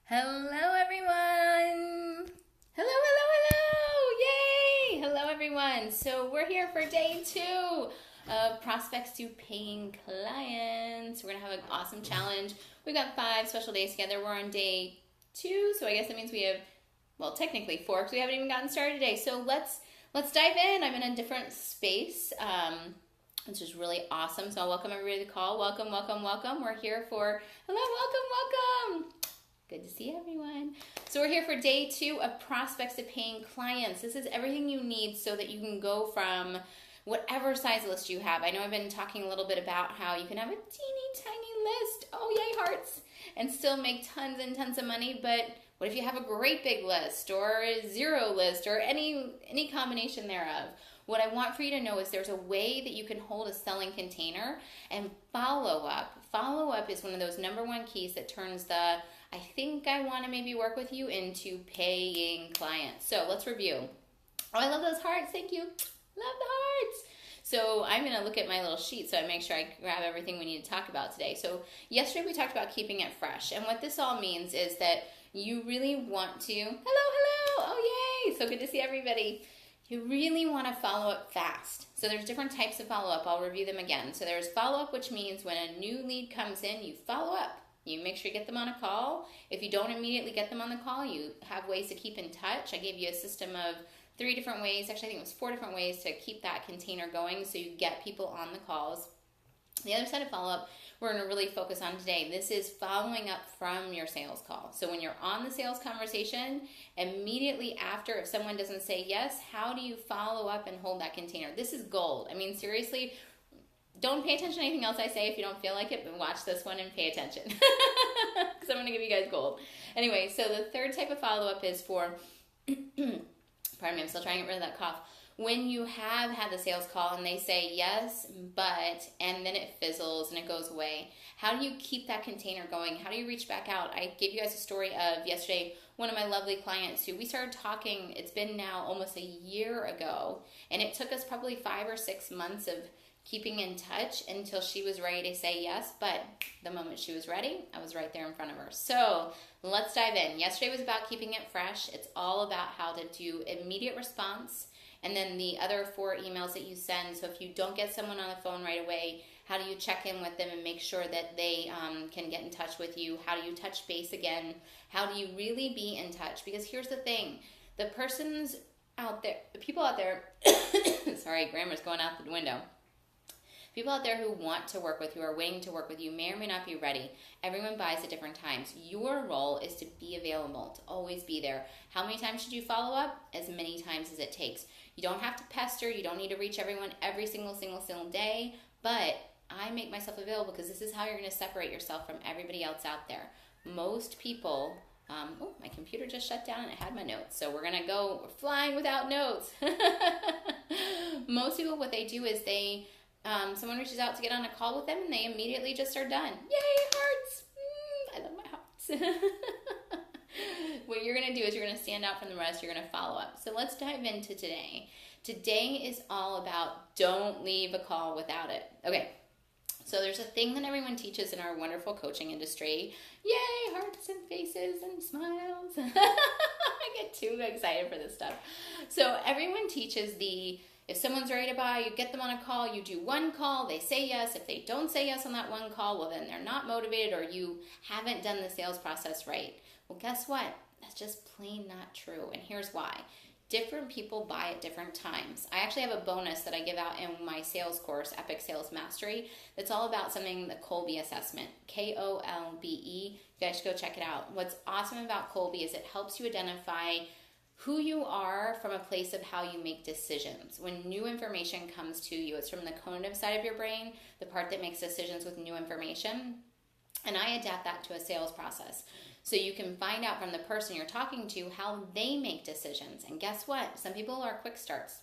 Hello, everyone. Hello. Yay. Hello, everyone. So we're here for day 2 of prospects to paying clients. We're going to have an awesome challenge. We've got 5 special days together. We're on day 2, so I guess that means we have, well, technically 4 because we haven't even gotten started today. So let's dive in. I'm in a different space, which is really awesome. So I'll welcome everybody to the call. Welcome. We're here for, welcome. Good to see everyone. So we're here for day 2 of prospects to paying clients. This is everything you need so that you can go from whatever size list you have. I know I've been talking a little bit about how you can have a teeny tiny list, oh yay hearts, and still make tons and tons of money. But what if you have a great big list or a 0 list or any combination thereof? What I want for you to know is there's a way that you can hold a selling container and follow up. Follow up is one of those number 1 keys that turns the I think I want to maybe work with you into paying clients. So let's review. Oh, I love those hearts. Thank you. Love the hearts. So I'm going to look at my little sheet so I make sure I grab everything we need to talk about today. So yesterday we talked about keeping it fresh. And what this all means is that you really want to, hello. Oh, yay. So good to see everybody. You really want to follow up fast. So there's different types of follow up. I'll review them again. So there's follow up, which means when a new lead comes in, you follow up. You make sure you get them on a call. If you don't immediately get them on the call, you have ways to keep in touch. I gave you a system of 3 different ways. Actually, I think it was 4 different ways to keep that container going so you get people on the calls. The other side of follow-up we're going to really focus on today. This is following up from your sales call. So when you're on the sales conversation, immediately after, if someone doesn't say yes, how do you follow up and hold that container? This is gold. I mean, seriously, don't pay attention to anything else I say if you don't feel like it, but watch this one and pay attention because I'm going to give you guys gold. Anyway, so the third type of follow-up is for, pardon me, I'm still trying to get rid of that cough. When you have had the sales call and they say yes, but, and then it fizzles and it goes away, how do you keep that container going? How do you reach back out? I gave you guys a story of yesterday, one of my lovely clients who we started talking, it's been now almost a year ago, and it took us probably 5 or 6 months of keeping in touch until she was ready to say yes, but the moment she was ready, I was right there in front of her. So let's dive in. Yesterday was about keeping it fresh. It's all about how to do immediate response, and then the other 4 emails that you send. So if you don't get someone on the phone right away, how do you check in with them and make sure that they can get in touch with you? How do you touch base again? How do you really be in touch? Because here's the thing, the persons out there, the people out there, sorry, grammar's going out the window. People out there who want to work with you, are waiting to work with you, may or may not be ready. Everyone buys at different times. Your role is to be available, to always be there. How many times should you follow up? As many times as it takes. You don't have to pester. You don't need to reach everyone every single day. But I make myself available because this is how you're going to separate yourself from everybody else out there. Most people, oh, my computer just shut down and it had my notes. So we're going to go flying without notes. Most people, what they do is someone reaches out to get on a call with them and they immediately just are done. Yay, hearts! I love my hearts. What you're going to do is you're going to stand out from the rest. You're going to follow up. So let's dive into today. Today is all about don't leave a call without it. Okay, so there's a thing that everyone teaches in our wonderful coaching industry. Yay, hearts and faces and smiles. I get too excited for this stuff. So everyone teaches if someone's ready to buy, you get them on a call, you do 1 call, they say yes. If they don't say yes on that 1 call, well then they're not motivated or you haven't done the sales process right. Well, guess what? That's just plain not true. And here's why. Different people buy at different times. I actually have a bonus that I give out in my sales course, Epic Sales Mastery, that's all about something, the Kolbe assessment, Kolbe. You guys should go check it out. What's awesome about Kolbe is it helps you identify who you are from a place of how you make decisions. When new information comes to you, it's from the cognitive side of your brain, the part that makes decisions with new information. And I adapt that to a sales process. So you can find out from the person you're talking to how they make decisions. And guess what? Some people are quick starts.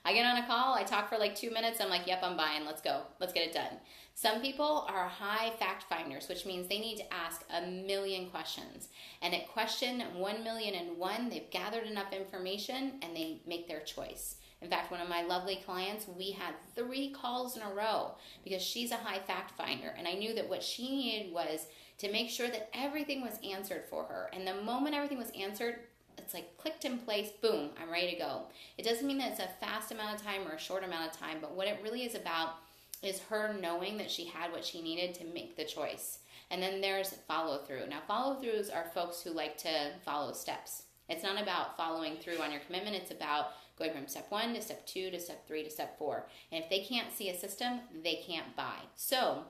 I get on a call, I talk for like 2 minutes, I'm like, yep, I'm buying, let's go, let's get it done. Some people are high fact finders, which means they need to ask 1,000,000 questions. And at question 1,000,001, they've gathered enough information and they make their choice. In fact, one of my lovely clients, we had 3 calls in a row because she's a high fact finder. And I knew that what she needed was to make sure that everything was answered for her. And the moment everything was answered, it's like clicked in place, boom, I'm ready to go. It doesn't mean that it's a fast amount of time or a short amount of time, but what it really is about is her knowing that she had what she needed to make the choice. And then there's follow through. Now, follow throughs are folks who like to follow steps. It's not about following through on your commitment. It's about going from step 1 to step 2 to step 3 to step 4. And if they can't see a system, they can't buy. So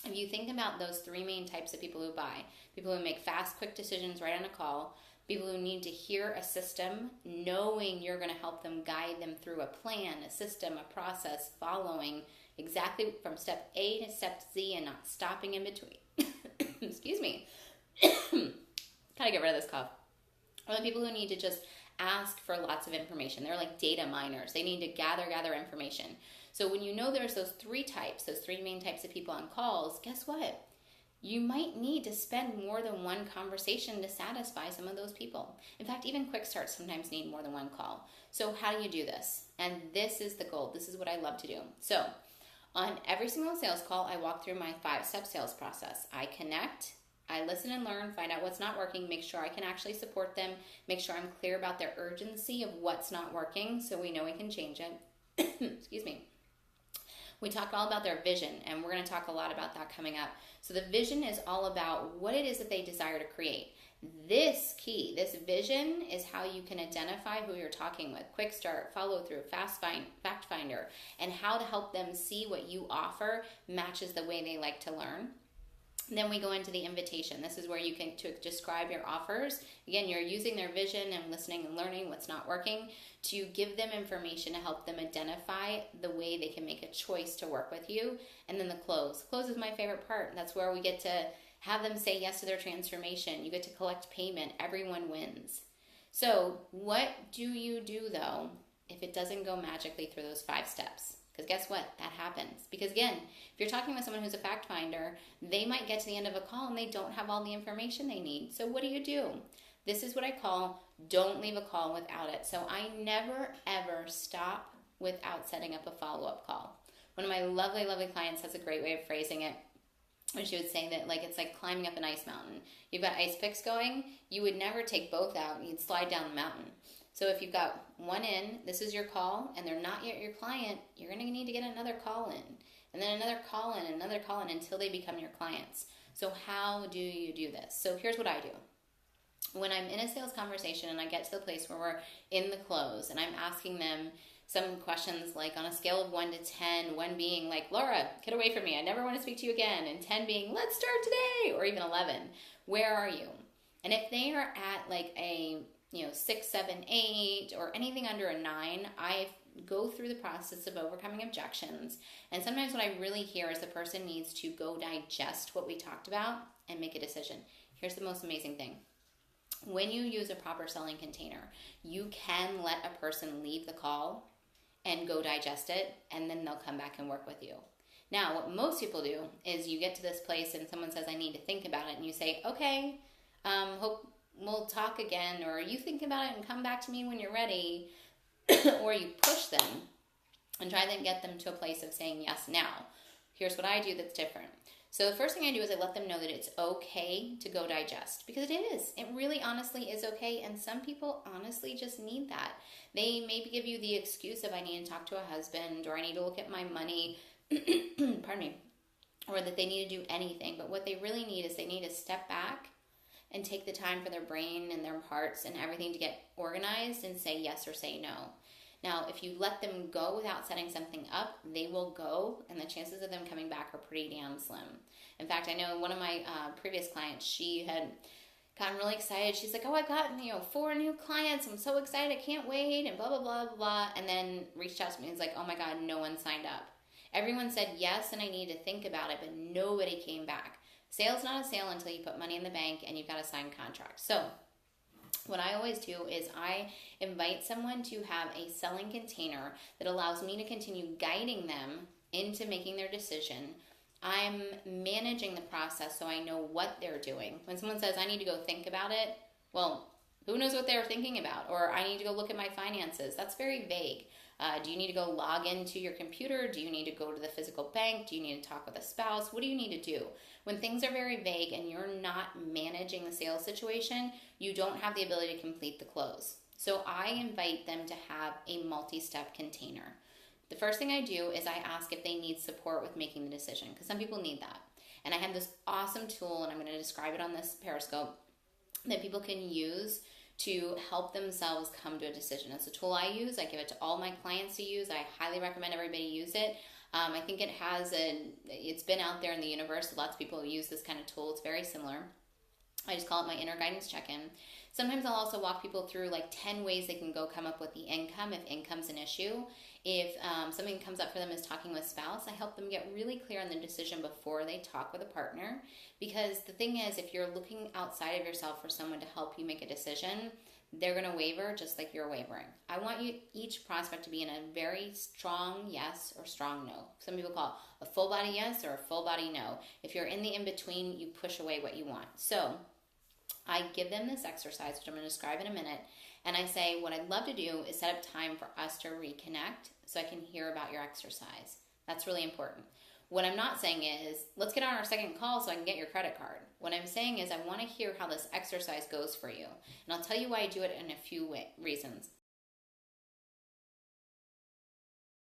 if you think about those 3 main types of people who buy, people who make fast, quick decisions right on a call, people who need to hear a system, knowing you're going to help them, guide them through a plan, a system, a process, following exactly from step A to step Z and not stopping in between. Excuse me. Gotta get rid of this cough. Or the people who need to just ask for lots of information. They're like data miners. They need to gather information. So when you know there's those 3 types, those 3 main types of people on calls, guess what? You might need to spend more than one conversation to satisfy some of those people. In fact, even quick starts sometimes need more than one call. So how do you do this? And this is the goal. This is what I love to do. So on every single sales call, I walk through my 5-step sales process. I connect, I listen and learn, find out what's not working, make sure I can actually support them, make sure I'm clear about their urgency of what's not working so we know we can change it. Excuse me. We talked all about their vision, and we're going to talk a lot about that coming up. So the vision is all about what it is that they desire to create. This vision is how you can identify who you're talking with. Quick start, follow through, fact finder, and how to help them see what you offer matches the way they like to learn. Then we go into the invitation. This is where you can describe your offers. Again, you're using their vision and listening and learning what's not working to give them information to help them identify the way they can make a choice to work with you. And then the close. Close is my favorite part. That's where we get to have them say yes to their transformation. You get to collect payment. Everyone wins. So what do you do, though, if it doesn't go magically through those 5 steps? Because guess what? That happens. Because again, if you're talking with someone who's a fact finder, they might get to the end of a call and they don't have all the information they need. So what do? This is what I call don't leave a call without it. So I never, ever stop without setting up a follow-up call. One of my lovely, lovely clients has a great way of phrasing it. And she would say that it's like climbing up an ice mountain. You've got ice picks going. You would never take both out. You'd slide down the mountain. So if you've got one in, this is your call, and they're not yet your client, you're going to need to get another call in. And then another call in, another call in until they become your clients. So how do you do this? So here's what I do. When I'm in a sales conversation and I get to the place where we're in the close and I'm asking them some questions like on a scale of 1 to 10, 1 being like, Laura, get away from me, I never want to speak to you again, and 10 being, let's start today, or even 11, where are you? And if they are at a 6, 7, 8, or anything under a 9, I go through the process of overcoming objections. And sometimes what I really hear is the person needs to go digest what we talked about and make a decision. Here's the most amazing thing. When you use a proper selling container, you can let a person leave the call and go digest it, and then they'll come back and work with you. Now, what most people do is you get to this place and someone says, I need to think about it, and you say, okay, hope we'll talk again, or you think about it and come back to me when you're ready, or you push them and try to get them to a place of saying yes now. Here's what I do that's different. So the first thing I do is I let them know that it's okay to go digest, because it is. It really honestly is okay, and some people honestly just need that. They maybe give you the excuse of I need to talk to a husband, or I need to look at my money, pardon me, or that they need to do anything. But what they really need is they need to step back and take the time for their brain and their hearts and everything to get organized and say yes or say no. Now, if you let them go without setting something up, they will go, and the chances of them coming back are pretty damn slim. In fact, I know one of my previous clients, she had gotten really excited. She's like, oh, I got 4 new clients. I'm so excited. I can't wait, and blah, blah, blah, blah, blah. And then reached out to me and was like, oh my God, no one signed up. Everyone said yes, and I need to think about it, but nobody came back. Sale's not a sale until you put money in the bank and you've got a signed contract. So what I always do is I invite someone to have a selling container that allows me to continue guiding them into making their decision. I'm managing the process so I know what they're doing. When someone says, I need to go think about it, well, who knows what they're thinking about? Or I need to go look at my finances. That's very vague. Do you need to go log into your computer? Do you need to go to the physical bank? Do you need to talk with a spouse? What do you need to do? When things are very vague and you're not managing the sales situation, you don't have the ability to complete the close. So I invite them to have a multi-step container. The first thing I do is I ask if they need support with making the decision, because some people need that. And I have this awesome tool, and I'm going to describe it on this Periscope, that people can use to help themselves come to a decision. It's a tool I use. I give it to all my clients to use. I highly recommend everybody use it. I think it's been out there in the universe. Lots of people use this kind of tool. It's very similar. I just call it my inner guidance check-in. Sometimes I'll also walk people through like 10 ways they can go come up with the income if income's an issue. If something comes up for them is talking with spouse, I help them get really clear on the decision before they talk with a partner. Because the thing is, if you're looking outside of yourself for someone to help you make a decision, they're going to waver just like you're wavering. I want each prospect to be in a very strong yes or strong no. Some people call it a full body yes or a full body no. If you're in the in-between, you push away what you want. So I give them this exercise, which I'm going to describe in a minute, and I say, what I'd love to do is set up time for us to reconnect so I can hear about your exercise. That's really important. What I'm not saying is, let's get on our second call so I can get your credit card. What I'm saying is, I want to hear how this exercise goes for you. And I'll tell you why I do it in a few reasons.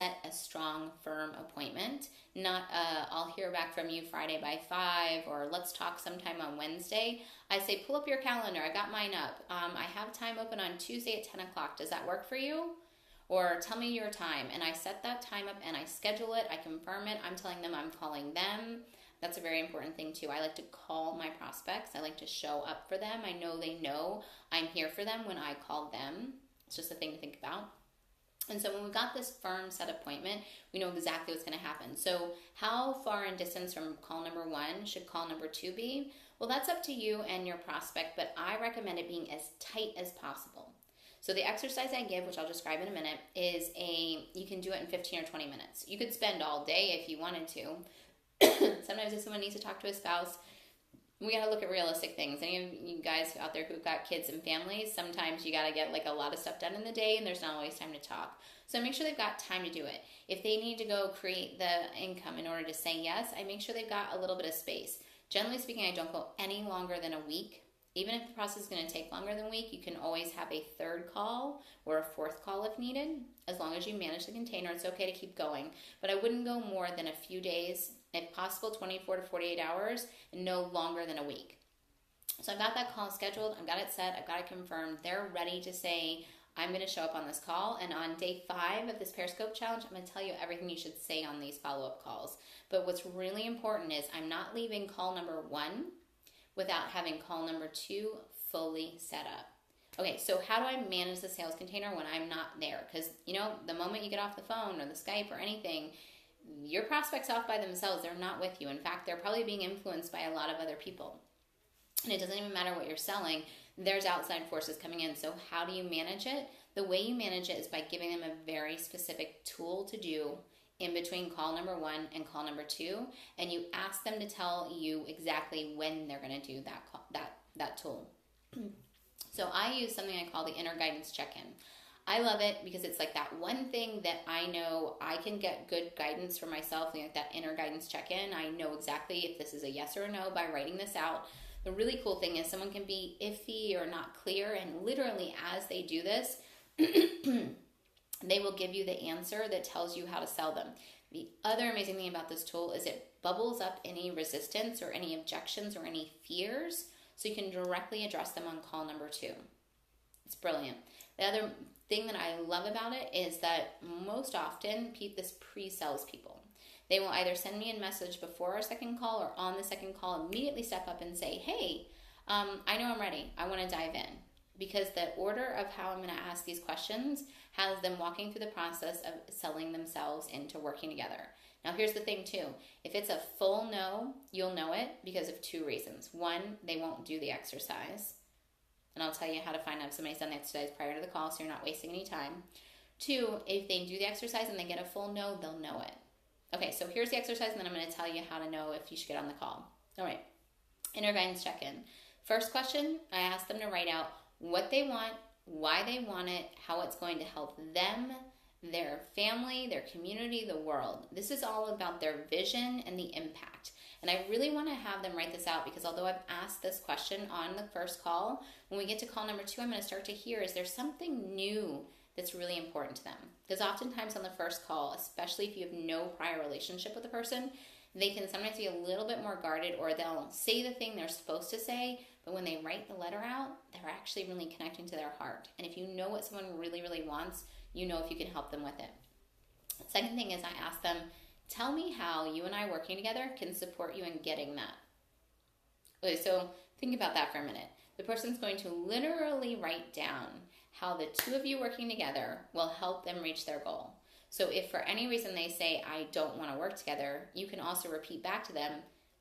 Set a strong, firm appointment, not I'll hear back from you Friday by 5, or let's talk sometime on Wednesday. I say, pull up your calendar. I got mine up. I have time open on Tuesday at 10 o'clock. Does that work for you? Or tell me your time. And I set that time up and I schedule it. I confirm it. I'm telling them I'm calling them. That's a very important thing too. I like to call my prospects. I like to show up for them. I know they know I'm here for them when I call them. It's just a thing to think about. And so when we've got this firm set appointment, we know exactly what's going to happen. So how far in distance from call number 1 should call number 2 be? Well, that's up to you and your prospect, but I recommend it being as tight as possible. So the exercise I give, which I'll describe in a minute, is you can do it in 15 or 20 minutes. You could spend all day if you wanted to. Sometimes if someone needs to talk to a spouse, we got to look at realistic things. Any of you guys out there who've got kids and families, sometimes you got to get like a lot of stuff done in the day and there's not always time to talk. So make sure they've got time to do it. If they need to go create the income in order to say yes, I make sure they've got a little bit of space. Generally speaking, I don't go any longer than a week. Even if the process is going to take longer than a week, you can always have a third call or a fourth call if needed. As long as you manage the container, it's okay to keep going. But I wouldn't go more than a few days, if possible 24 to 48 hours, and no longer than a week. So I've got that call scheduled, I've got it set, I've got it confirmed. They're ready to say, I'm going to show up on this call. And on day 5 of this Periscope challenge, I'm going to tell you everything you should say on these follow-up calls. But what's really important is I'm not leaving call number 1 without having call number 2 fully set up. Okay, so how do I manage the sales container when I'm not there? Because, the moment you get off the phone or the Skype or anything, your prospect's off by themselves. They're not with you. In fact, they're probably being influenced by a lot of other people. And it doesn't even matter what you're selling. There's outside forces coming in. So how do you manage it? The way you manage it is by giving them a very specific tool to do in between call number 1 and call number 2, and you ask them to tell you exactly when they're going to do that tool. So I use something I call the inner guidance check-in. I love it because it's like that one thing that I know I can get good guidance for myself, like that inner guidance check-in. I know exactly if this is a yes or a no by writing this out. The really cool thing is someone can be iffy or not clear, and literally as they do this, they will give you the answer that tells you how to sell them. The other amazing thing about this tool is it bubbles up any resistance or any objections or any fears, so you can directly address them on call number 2. It's brilliant. The other thing that I love about it is that most often this pre-sells people. They will either send me a message before our second call or on the second call, immediately step up and say, hey, I know I'm ready. I want to dive in. Because the order of how I'm going to ask these questions has them walking through the process of selling themselves into working together. Now, here's the thing, too. If it's a full no, you'll know it because of 2 reasons. 1, they won't do the exercise. And I'll tell you how to find out if somebody's done the exercise prior to the call so you're not wasting any time. 2, if they do the exercise and they get a full no, they'll know it. Okay, so here's the exercise, and then I'm going to tell you how to know if you should get on the call. All right, inner guidance check-in. First question, I ask them to write out what they want, why they want it, how it's going to help them their family, their community, the world. This is all about their vision and the impact. And I really want to have them write this out, because although I've asked this question on the first call, when we get to call number 2, I'm going to start to hear, is there something new that's really important to them? Because oftentimes on the first call, especially if you have no prior relationship with the person, they can sometimes be a little bit more guarded, or they'll say the thing they're supposed to say, but when they write the letter out, they're actually really connecting to their heart. And if you know what someone really, really wants, you know if you can help them with it. The second thing is I ask them, tell me how you and I working together can support you in getting that. Okay, so think about that for a minute. The person's going to literally write down how the two of you working together will help them reach their goal. So if for any reason they say, I don't want to work together, you can also repeat back to them,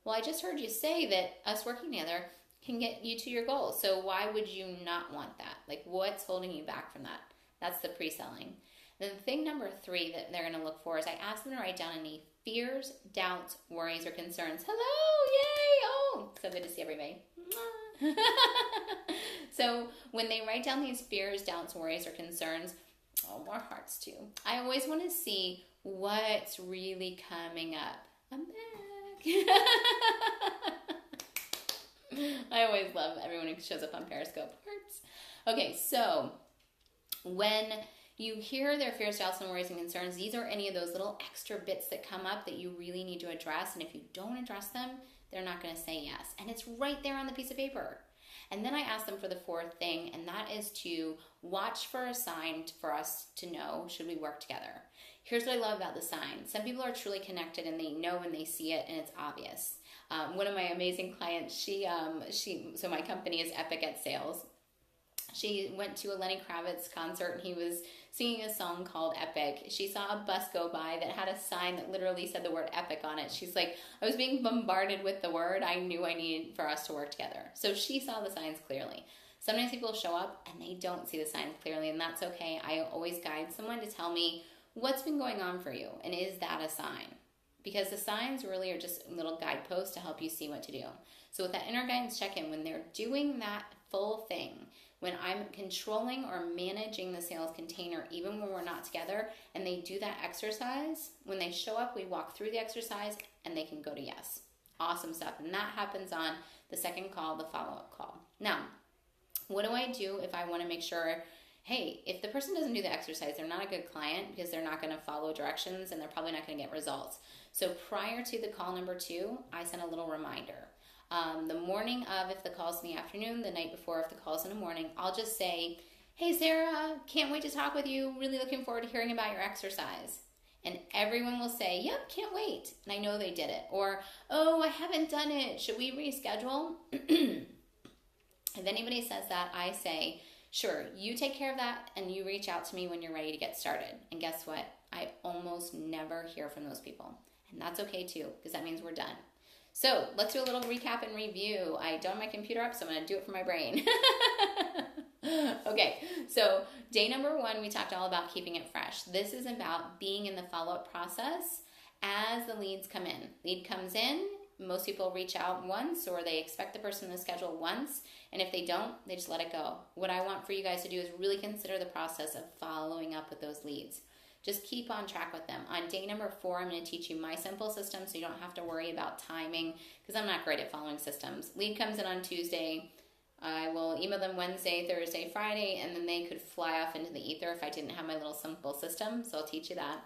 well, I just heard you say that us working together can get you to your goal. So why would you not want that? Like, what's holding you back from that? That's the pre-selling. Then thing number 3 that they're going to look for is I ask them to write down any fears, doubts, worries, or concerns. Hello, yay, oh, so good to see everybody. So when they write down these fears, doubts, worries, or concerns, oh, more hearts too. I always want to see what's really coming up. I'm back. I always love everyone who shows up on Periscope. Hearts. Okay, so when you hear their fears, doubts, and worries and concerns, these are any of those little extra bits that come up that you really need to address. And if you don't address them, they're not going to say yes. And it's right there on the piece of paper. And then I ask them for the 4th thing, and that is to watch for a sign for us to know, should we work together? Here's what I love about the sign. Some people are truly connected and they know when they see it and it's obvious. One of my amazing clients, so my company is Epic at Sales. She went to a Lenny Kravitz concert and he was singing a song called Epic. She saw a bus go by that had a sign that literally said the word epic on it. She's like, I was being bombarded with the word. I knew I needed for us to work together. So she saw the signs clearly. Sometimes people show up and they don't see the signs clearly, and that's okay. I always guide someone to tell me what's been going on for you, and is that a sign? Because the signs really are just little guideposts to help you see what to do. So with that inner guidance check-in, when they're doing that full thing, when I'm controlling or managing the sales container, even when we're not together, and they do that exercise, when they show up, we walk through the exercise and they can go to yes. Awesome stuff. And that happens on the second call, the follow-up call. Now, what do I do if I want to make sure, hey, if the person doesn't do the exercise, they're not a good client because they're not going to follow directions and they're probably not going to get results. So prior to the call number 2, I send a little reminder. The morning of, if the call's in the afternoon, the night before, if the call's in the morning, I'll just say, hey, Sarah, can't wait to talk with you. Really looking forward to hearing about your exercise. And everyone will say, yep, can't wait. And I know they did it. Or, oh, I haven't done it. Should we reschedule? If anybody says that, I say, sure, you take care of that and you reach out to me when you're ready to get started. And guess what? I almost never hear from those people. And that's okay too, because that means we're done. So let's do a little recap and review. I don't have my computer up, so I'm going to do it for my brain. Okay, so day number 1, we talked all about keeping it fresh. This is about being in the follow-up process as the leads come in. Lead comes in, most people reach out once, or they expect the person to schedule once, and if they don't, they just let it go. What I want for you guys to do is really consider the process of following up with those leads. Just keep on track with them. On day number 4, I'm going to teach you my simple system so you don't have to worry about timing, because I'm not great at following systems. Lead comes in on Tuesday. I will email them Wednesday, Thursday, Friday, and then they could fly off into the ether if I didn't have my little simple system, so I'll teach you that.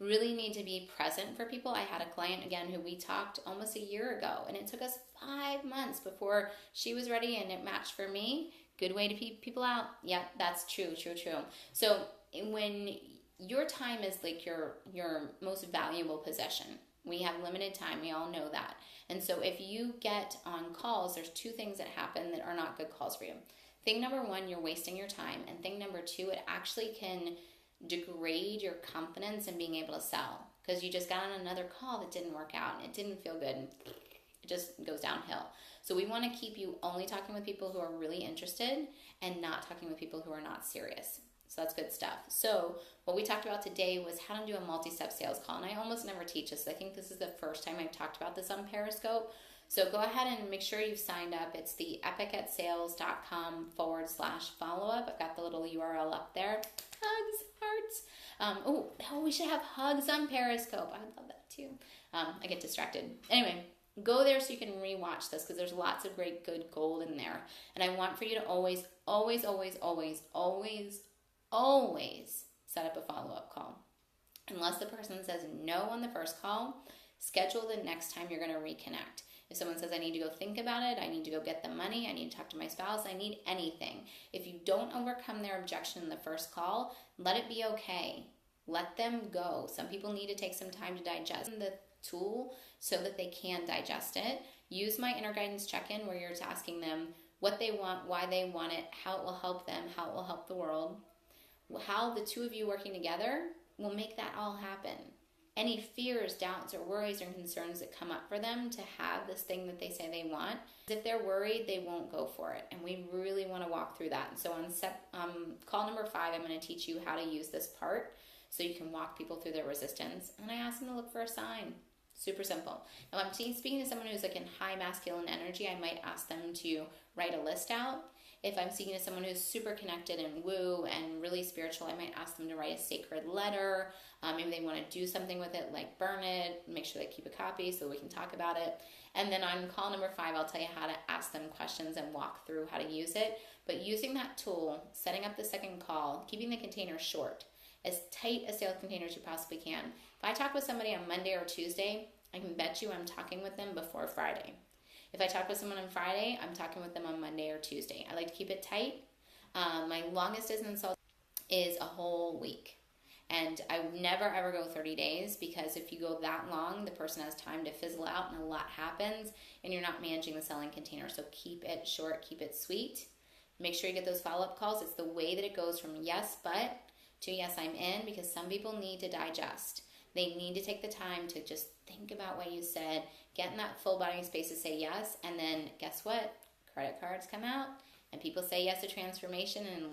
Really need to be present for people. I had a client, again, who we talked almost a year ago, and it took us 5 months before she was ready and it matched for me. Good way to keep people out. Yep, that's true. So when your time is like your most valuable possession, we have limited time. We all know that. And so if you get on calls, there's 2 things that happen that are not good calls for you. Thing number 1, you're wasting your time. And thing number 2, it actually can degrade your confidence in being able to sell, because you just got on another call that didn't work out and it didn't feel good and it just goes downhill. So we want to keep you only talking with people who are really interested and not talking with people who are not serious. So that's good stuff. So what we talked about today was how to do a multi-step sales call. And I almost never teach this. I think this is the first time I've talked about this on Periscope. So go ahead and make sure you've signed up. It's the epicatsales.com/follow-up. I've got the little URL up there. Hugs, hearts. We should have hugs on Periscope. I would love that too. I get distracted. Anyway, go there so you can rewatch this because there's lots of great good gold in there. And I want for you to always, always, always, always, always, always set up a follow-up call. Unless the person says no on the first call, schedule the next time you're going to reconnect. If someone says, I need to go think about it, I need to go get the money, I need to talk to my spouse, I need anything. If you don't overcome their objection in the first call, let it be okay. Let them go. Some people need to take some time to digest the tool so that they can digest it. Use my inner guidance check-in where you're asking them what they want, why they want it, how it will help them, how it will help the world, how the two of you working together will make that all happen. Any fears, doubts, or worries or concerns that come up for them to have this thing that they say they want, if they're worried, they won't go for it. And we really want to walk through that. And so on call number 5, I'm going to teach you how to use this part so you can walk people through their resistance. And I ask them to look for a sign. Super simple. Now, if I'm speaking to someone who's like in high masculine energy, I might ask them to write a list out. If I'm speaking to someone who's super connected and woo and really spiritual, I might ask them to write a sacred letter. Maybe they want to do something with it, like burn it, make sure they keep a copy so we can talk about it. And then on call number 5, I'll tell you how to ask them questions and walk through how to use it. But using that tool, setting up the second call, keeping the container short, as tight a sales container as you possibly can. If I talk with somebody on Monday or Tuesday, I can bet you I'm talking with them before Friday. If I talk with someone on Friday, I'm talking with them on Monday or Tuesday. I like to keep it tight. My longest distance is a whole week. And I never ever go 30 days because if you go that long, the person has time to fizzle out and a lot happens and you're not managing the selling container. So keep it short, keep it sweet. Make sure you get those follow-up calls. It's the way that it goes from yes, but to yes, I'm in, because some people need to digest. They need to take the time to just think about what you said, get in that full body space to say yes, and then guess what? Credit cards come out, and people say yes to transformation, and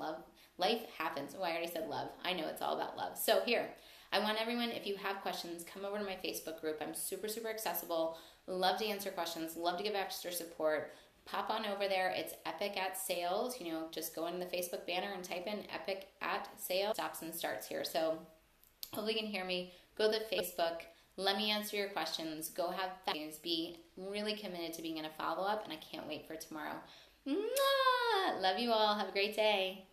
life happens. Oh, I already said love. I know it's all about love. So here, I want everyone, if you have questions, come over to my Facebook group. I'm super, super accessible. Love to answer questions. Love to give extra support. Pop on over there. It's Epic at Sales. Just go into the Facebook banner and type in Epic at Sales. Stops and starts here. So hopefully you can hear me. Go to Facebook. Let me answer your questions. Go have fun. Be really committed to being in a follow-up, and I can't wait for tomorrow. Mwah! Love you all. Have a great day.